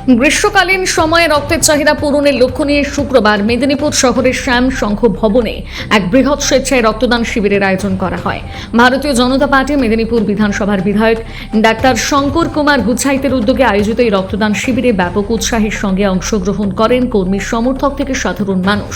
গ্রীষ্মকালীন সময়ে রক্তের চাহিদা পূরণের লক্ষ্য নিয়ে শুক্রবার মেদিনীপুর শহরের শ্যাম সংঘ ভবনে এক বৃহৎ স্বেচ্ছায় রক্তদান শিবিরের আয়োজন করা হয়। ভারতীয় জনতা পার্টি মেদিনীপুর বিধানসভার বিধায়ক ডাক্তার শঙ্কর কুমার গুছাইতের উদ্যোগে আয়োজিত এই রক্তদান শিবিরে ব্যাপক উৎসাহের সঙ্গে অংশগ্রহণ করেন কর্মী সমর্থক থেকে সাধারণ মানুষ।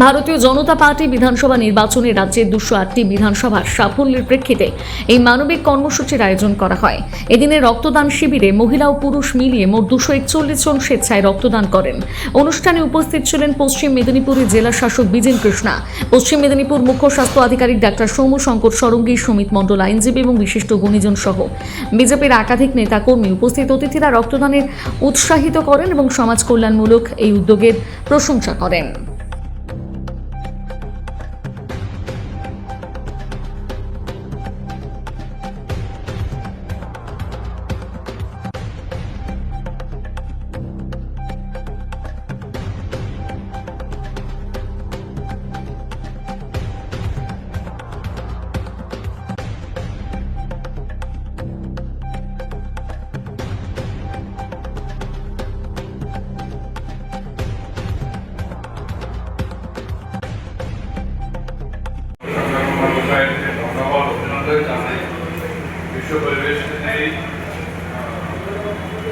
ভারতীয় জনতা পার্টি বিধানসভা নির্বাচনে রাজ্যের 208টি বিধানসভার সাফল্যের প্রেক্ষিতে এই মানবিক কর্মসূচির আয়োজন করা হয়। এদিনের রক্তদান শিবিরে মহিলা ও পুরুষ মিলিয়ে মোট 241 জন স্বেচ্ছায় রক্তদান করেন। অনুষ্ঠানে উপস্থিত ছিলেন পশ্চিম মেদিনীপুরের জেলা শাসক বিজেন কৃষ্ণা, পশ্চিম মেদিনীপুর মুখ্য স্বাস্থ্য আধিকারিক ডাক্তার সৌম্য শঙ্কর সরঙ্গী, সমিত মণ্ডল আইনজীবী এবং বিশিষ্ট গুণীজন সহ বিজেপির একাধিক নেতা কর্মী। উপস্থিত অতিথিরা রক্তদানের উৎসাহিত করেন এবং সমাজ কল্যাণমূলক এই উদ্যোগের প্রশংসা করেন। ধন্যবাদ অভিনন্দন জানাই। বিশ্ব পরিবেশ দিনে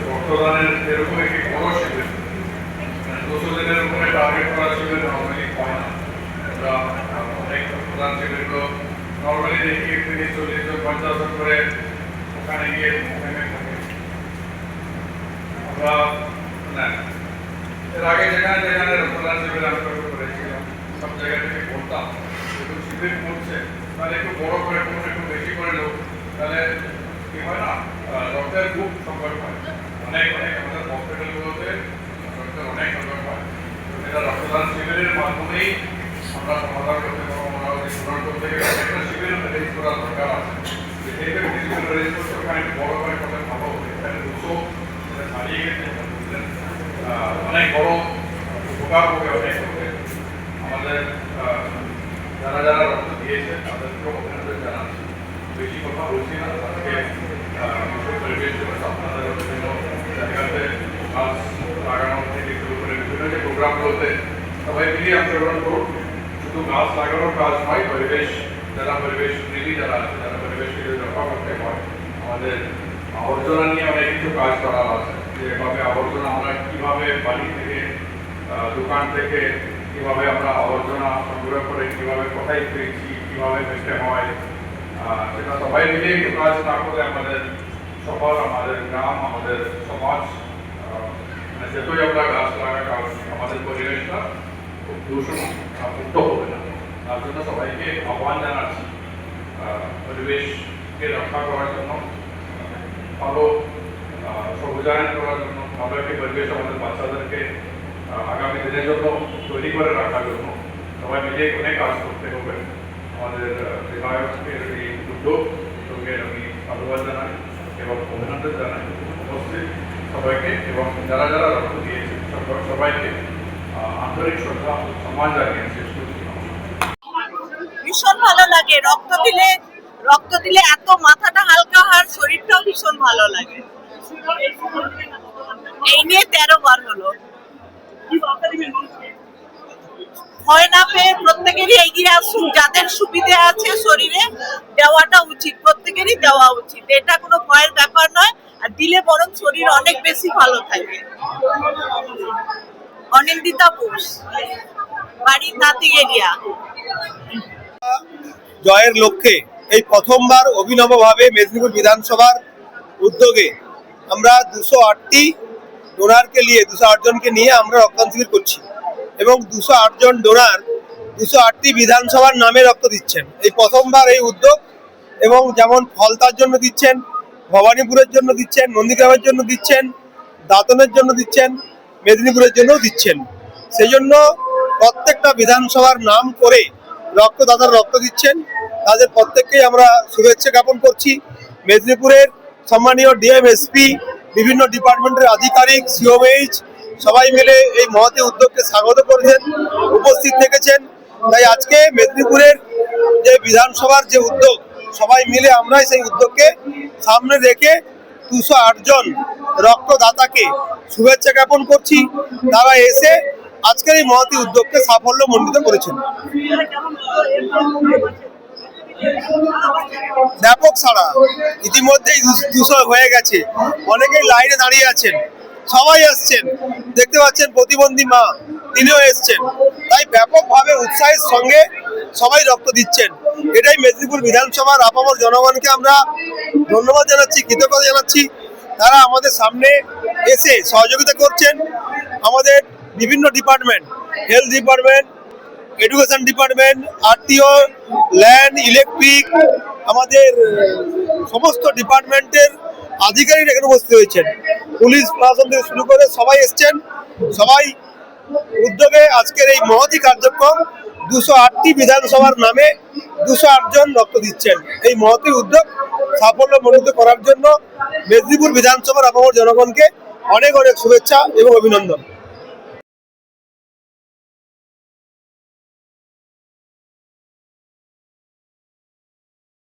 রক্তদানের এরকম একটি বড় শিবির 200 দিনের উপরে টার্গেট করা শিবির নর্মালি হয় না। আমরা অনেক রক্তদান শিবিরগুলো নর্মালি দেখি 30, 40 জন 50 জন করে ওখানে গিয়ে থেমে থাকে। আমরা এর আগে যেখানে যেখানে রক্তদান শিবির আমি করেছিলাম সব জায়গা থেকে বলতাম একটু শিবির করছে তাহলে একটু বড় করে একটু বেশি করে লোক, তাহলে কি হয় না রক্তের খুব সংকট হয়। অনেক আমাদের হসপিটালগুলোতে রক্তের অনেক সংকট হয়। এটা রক্তদান শিবিরের মাধ্যমেই আমরা সমাধান করতে পারবো। আমরা ডোনার করতে গেলে একটা শিবির রেজ করার দরকার আছে। সেই শিবির রেজ করতে ওখানে একটু বড় করে করতে ভালো হবে। এখানে 200 ছাড়িয়ে গেছে, অনেক বড় উপকার হবে অনেক হবে। আমাদের যারা যারা রক্ত দিয়েছে তাদেরকেও অভিনন্দন জানাচ্ছি। বেশি কথা বলছি না, আজকে বিশ্ব পরিবেশ দিবস আপনাদের বিভিন্ন জায়গাতে গাছ লাগানো থেকে শুরু করে বিভিন্ন যে প্রোগ্রামগুলোতে সবাই মিলিয়ে অংশগ্রহণ করুন। শুধু গাছ লাগানোর কাজ নয়, পরিবেশ যারা পরিবেশ প্রেমী যারা আছে, যারা পরিবেশকে রক্ষা করতে হয়, আমাদের আবর্জনা নিয়ে অনেক কিছু কাজ করা আছে। যেভাবে আবর্জনা আমরা কীভাবে বাড়ি থেকে দোকান থেকে কীভাবে আমরা আবর্জনা সংগ্রহ করে কীভাবে কোথায় ফেলছি, কীভাবে ফেলতে হয়, সেটা সবাই মিলে একটু কাজ না করে আমাদের সফল আমাদের গ্রাম আমাদের সমাজ যতই আমরা গাছ লাগাই আমাদের পরিবেশটা খুব দূষণ মুক্ত হবে না। তার জন্য সবাইকে আহ্বান জানাচ্ছি পরিবেশকে রক্ষা করার জন্য, ভালো সবুজায়ন করার জন্য, ভালো একটি পরিবেশ আমাদের বাচ্চাদেরকে আগামী দিনের জন্য তৈরি করে রাখার জন্য সবাই মিলে অনেক কাজ করতে হবে। আমাদের বিধায়কের এই উদ্যোগে আমি সাধুবাদ জানাই এবং অভিনন্দন জানাই উপস্থিত সবাইকে এবং যারা যারা রক্ত দিয়েছে সবাইকে আন্তরিক শ্রদ্ধা সম্মান জানিয়ে শেষ করছি। ভীষণ ভালো লাগে রক্ত দিলে এত মাথাটা হালকা হয়, শরীরটাও ভীষণ ভালো লাগে। এই নিয়ে 13 বার হলো। ভয় না পেয়ে প্রত্যেকেরই এগিয়ে আসুন। যাদের সুবিধা আছে শরীরে দেওয়াটা উচিত, প্রত্যেকেরই দেওয়া উচিত। এটা কোনো ভয়ের ব্যাপার নয়, আর দিলে বরং শরীর অনেক বেশি ভালো থাকে। অনিন্দিতা বোস, বাড়ি নাতিগেরিয়া। জয়ের লক্ষ্যে এই প্রথমবার অভিনবভাবে মেদিনীপুর বিধানসভার উদ্যোগে আমরা 208টি ডোনারকে নিয়ে 208 জনকে নিয়ে আমরা রক্তদান শিবির করছি এবং 208 জন ডোনার 208টি বিধানসভার নামে রক্ত দিচ্ছেন। এই প্রথমবার এই উদ্যোগ, এবং যেমন ফলতার জন্য দিচ্ছেন, ভবানীপুরের জন্য দিচ্ছেন, নন্দীগ্রামের জন্য দিচ্ছেন, দাঁতনের জন্য দিচ্ছেন, মেদিনীপুরের জন্যও দিচ্ছেন। সেই জন্য প্রত্যেকটা বিধানসভার নাম করে রক্তদাতারা রক্ত দিচ্ছেন। তাদের প্রত্যেককেই আমরা শুভেচ্ছা জ্ঞাপন করছি। মেদিনীপুরের সম্মানীয় ডিএম, এসপি, বিভিন্ন ডিপার্টমেন্টের আধিকারিক, সিওএইচ সবাই মিলে এই মহতী উদ্যোগকে স্বাগত করেছেন, উপস্থিত থেকেছেন। তাই আজকে মেদিনীপুরের যে বিধানসভার যে উদ্যোগ, সবাই মিলে আমরাই সেই উদ্যোগকে সামনে রেখে 208 জন রক্তদাতাকে শুভেচ্ছা জ্ঞাপন করছি। তারা এসে আজকের এই মহতি উদ্যোগকে সাফল্য মণ্ডিত করেছেন। ব্যাপক সাড়া, ইতিমধ্যেই 200 হয়ে গেছে, অনেকেই লাইনে দাঁড়িয়ে আছেন, সবাই আসছেন, দেখতে পাচ্ছেন প্রতিবন্ধী মা তিনিও এসছেন। তাই ব্যাপকভাবে উৎসাহের সঙ্গে সবাই রক্ত দিচ্ছেন। এটাই মেদিনীপুর বিধানসভার আপামর জনগণকে আমরা ধন্যবাদ জানাচ্ছি, কৃতজ্ঞতা জানাচ্ছি। তারা আমাদের সামনে এসে সহযোগিতা করছেন। আমাদের বিভিন্ন department, health department, education department, RTO, land, electric, আমাদের সমস্ত ডিপার্টমেন্টের আধিকারিক এখানে উপস্থিত হয়েছেন। পুলিশ প্রশাসন থেকে শুরু করে সবাই এসছেন। সবাই উদ্যোগে আজকের এই মহতি কার্যক্রম 208টি বিধানসভার নামে 208 জন রক্ত দিচ্ছেন। এই মহতি উদ্যোগ সাফল্যমণ্ডিত করার জন্য মেদিনীপুর বিধানসভার আপামর জনগণকে অনেক অনেক শুভেচ্ছা এবং অভিনন্দন।